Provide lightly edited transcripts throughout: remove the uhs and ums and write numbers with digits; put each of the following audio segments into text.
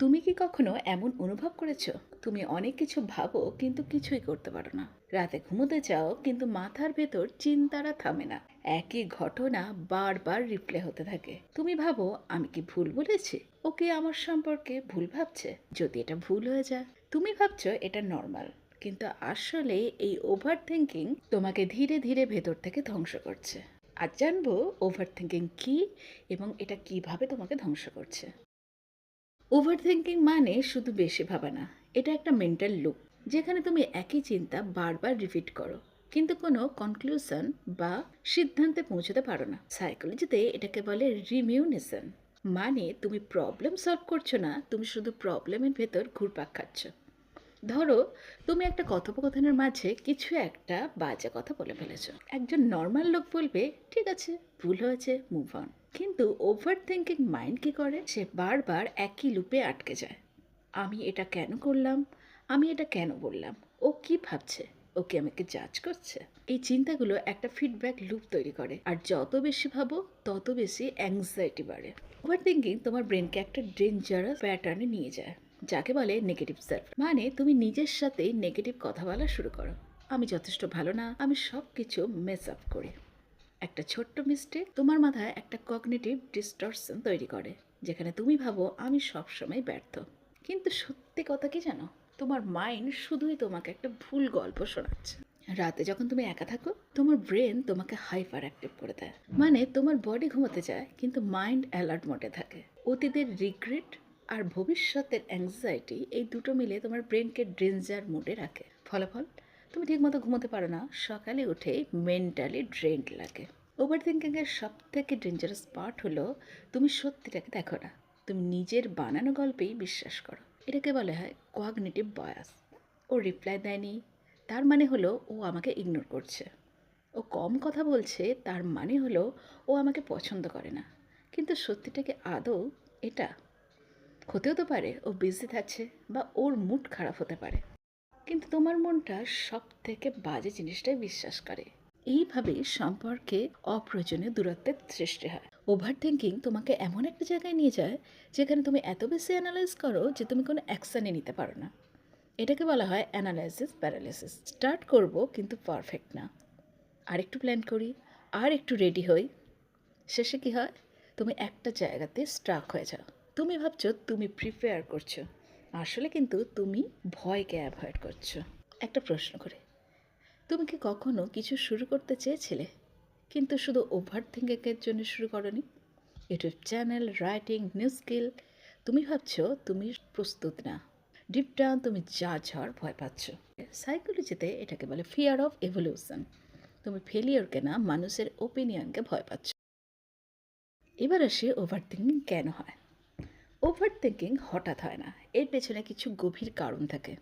তুমি কি কখনো এমন অনুভব করেছো তুমি অনেক কিছু ভাবো কিন্তু কিছুই করতে পারো না? রাতে ঘুমোতে চাও কিন্তু মাথার ভেতর চিন্তারা থামে না। একই ঘটনা বারবার রিপ্লে হতে থাকে। তুমি ভাবো আমি কি ভুল বলেছি, ওকে আমার সম্পর্কে ভুল ভাবছে। যদি এটা ভুল হয়ে যায়, তুমি ভাবছো এটা নর্মাল, কিন্তু আসলে এই ওভার থিঙ্কিং তোমাকে ধীরে ধীরে ভেতর থেকে ধ্বংস করছে। আজ জানবো ওভার থিঙ্কিং কি এবং এটা কিভাবে তোমাকে ধ্বংস করছে। ওভার থিঙ্কিং মানে শুধু বেশি ভাবা না, এটা একটা মেন্টাল লুপ, যেখানে তুমি একই চিন্তা বারবার রিপিট করো কিন্তু কোনো কনক্লুশন বা সিদ্ধান্তে পৌঁছতে পারো না। সাইকোলজিতে এটাকে বলে রিমিউনেশন। মানে তুমি প্রবলেম সলভ করছো না, তুমি শুধু প্রবলেমের ভেতর ঘুরপাক খাচ্ছ। ধরো, তুমি একটা কথোপকথনের মাঝে কিছু একটা বাজে কথা বলে ফেলেছো। একজন নর্মাল লোক বলবে ঠিক আছে, ভুল হয়েছে, মুভ অন। কিন্তু ওভার থিঙ্কিং মাইন্ড কি করে, সে বারবার একই লুপে আটকে যায়। আমি এটা কেন করলাম, আমি এটা কেন বললাম, ও কি ভাবছে, ও কি আমাকে জাজ করছে। এই চিন্তাগুলো একটা ফিডব্যাক লুপ তৈরি করে, আর যত বেশি ভাবো তত বেশি অ্যাংজাইটি বাড়ে। ওভার থিঙ্কিং তোমার ব্রেনকে একটা ডেঞ্জারাস প্যাটার্নে নিয়ে যায়, যাকে বলে নেগেটিভ সেলফ। মানে তুমি নিজের সাথে নেগেটিভ কথা বলা শুরু করো। আমি যথেষ্ট ভালো না, আমি সব কিছু মেস আপ করি। একটা ছোট্ট মিস্টেক তোমার মাথায় একটা কগনিটিভ ডিস্টরশন তৈরি করে, যেখানে তুমি ভাবো আমি সবসময় ব্যর্থ। কিন্তু সত্যি কথা কি জানো, তোমার মাইন্ড শুধুই তোমাকে একটা ভুল গল্প শোনাচ্ছে। রাতে যখন তুমি একা থাকো, তোমার ব্রেন তোমাকে হাইপার অ্যাক্টিভ করে দেয়। মানে তোমার বডি ঘুমাতে যায় কিন্তু মাইন্ড অ্যালার্ট মোডে থাকে। অতীতের রিগ্রেট আর ভবিষ্যতের অ্যাংজাইটি, এই দুটো মিলে তোমার ব্রেনকে ডেঞ্জার মোডে রাখে। ফলাফল, তুমি ঠিকমতো ঘুমোতে পারো না, সকালে উঠে মেন্টালি ড্রেন্ড লাগে। ওভার থিঙ্কিংয়ের সব থেকে ডেঞ্জারাস পার্ট হলো তুমি সত্যিটাকে দেখো না, তুমি নিজের বানানো গল্পেই বিশ্বাস করো। এটাকে বলা হয় কগনিটিভ বায়াস। ও রিপ্লাই দেয়নি, তার মানে হলো ও আমাকে ইগনোর করছে। ও কম কথা বলছে, তার মানে হলো ও আমাকে পছন্দ করে না। কিন্তু সত্যিটা কি আদৌ এটা? হতেও তো পারে ও বিজি থাকছে বা ওর মুড খারাপ হতে পারে। কিন্তু তোমার মনটা সব থেকে বাজে জিনিসটাই বিশ্বাস করে। এইভাবেই সম্পর্কে অপ্রয়োজনীয় দূরত্বের সৃষ্টি হয়। ওভার থিঙ্কিং তোমাকে এমন একটা জায়গায় নিয়ে যায় যেখানে তুমি এত বেশি অ্যানালাইজ করো যে তুমি কোনো অ্যাকশানই নিতে পারো না। এটাকে বলা হয় অ্যানালাইসিস প্যারালাইসিস। স্টার্ট করব কিন্তু পারফেক্ট না, আরেকটু প্ল্যান করি, আর একটু রেডি হই। শেষে কি হয়, তুমি একটা জায়গাতে স্ট্রাক হয়ে যাও। তুমি ভাবছো তুমি প্রিপেয়ার করছো, আসলে কিন্তু তুমি ভয়কে অ্যাভয়েড করছো। একটা প্রশ্ন করে, তুমি কি কখনো কিছু শুরু করতে চেয়েছিলে কিন্তু শুধু ওভার থিঙ্কিংয়ের জন্য শুরু করনি? YouTube channel, writing, new skill, তুমি ভাবছো তুমি প্রস্তুত না। ডিপ ডাউন তুমি জাজ হওয়ার ভয় পাচ্ছ। সাইকোলজিতে এটাকে বলে ফিয়ার অফ এভলিউশন। তুমি ফেলিওরকে না, মানুষের ওপিনিয়নকে ভয় পাচ্ছ। এবার আসি ওভার থিঙ্কিং কেন হয়। ওভার থিঙ্কিং হঠাৎ হয় না, এর পেছনে কিছু গভীর কারণ থাকে,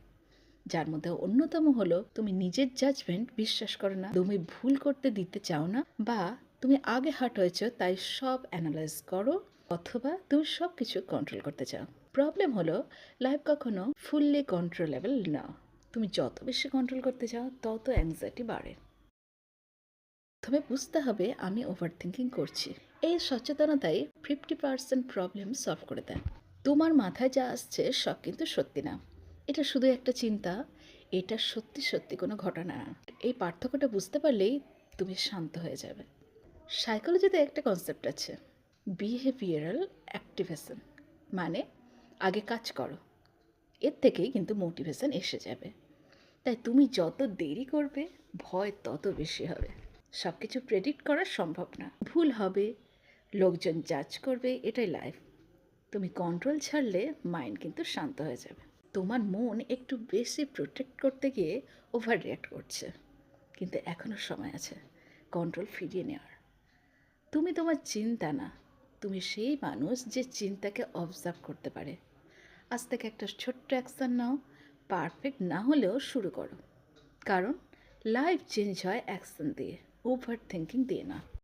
যার মধ্যে অন্যতম হলো তুমি নিজের জাজমেন্ট বিশ্বাস করো না, তুমি ভুল করতে দিতে চাও না, বা তুমি আগে হার্ট হয়েছ তাই সব অ্যানালাইজ করো, অথবা তুমি সব কিছু কন্ট্রোল করতে চাও। প্রবলেম হলো লাইফ কখনো ফুললি কন্ট্রোলেবল না। তুমি যত বেশি কন্ট্রোল করতে চাও তত অ্যাংজাইটি বাড়ে। তবে বুঝতে হবে আমি ওভার থিঙ্কিং করছি, এই সচেতনতাই 50% প্রবলেম সলভ করে দেয়। তোমার মাথায় যা আসছে সব কিন্তু সত্যি না, এটা শুধু একটা চিন্তা, এটা সত্যি সত্যি কোনো ঘটনা না। এই পার্থক্যটা বুঝতে পারলেই তুমি শান্ত হয়ে যাবে। সাইকোলজিতে একটা কনসেপ্ট আছে, বিহেভিয়ারাল অ্যাক্টিভেশন। মানে আগে কাজ করো, এর থেকেই কিন্তু মোটিভেশন এসে যাবে। তাই তুমি যত দেরি করবে ভয় তত বেশি হবে। সব কিছু প্রেডিক্ট করা সম্ভব না, ভুল হবে, লোকজন জাজ করবে, এটাই লাইফ। তুমি কন্ট্রোল ছাড়লে মাইন্ড কিন্তু শান্ত হয়ে যাবে। তোমার মন একটু বেশি প্রোটেক্ট করতে গিয়ে ওভার রিয়াক্ট করছে, কিন্তু এখনও সময় আছে কন্ট্রোল ফিরিয়ে নেওয়ার। তুমি তোমার চিন্তা না, তুমি সেই মানুষ যে চিন্তাকে অবজার্ভ করতে পারে। আজ থেকে একটা ছোট্ট অ্যাকশান নাও, পারফেক্ট না হলেও শুরু করো। কারণ লাইফ চেঞ্জ হয় অ্যাকশন দিয়ে, ওভার থিঙ্কিং দিয়ে না।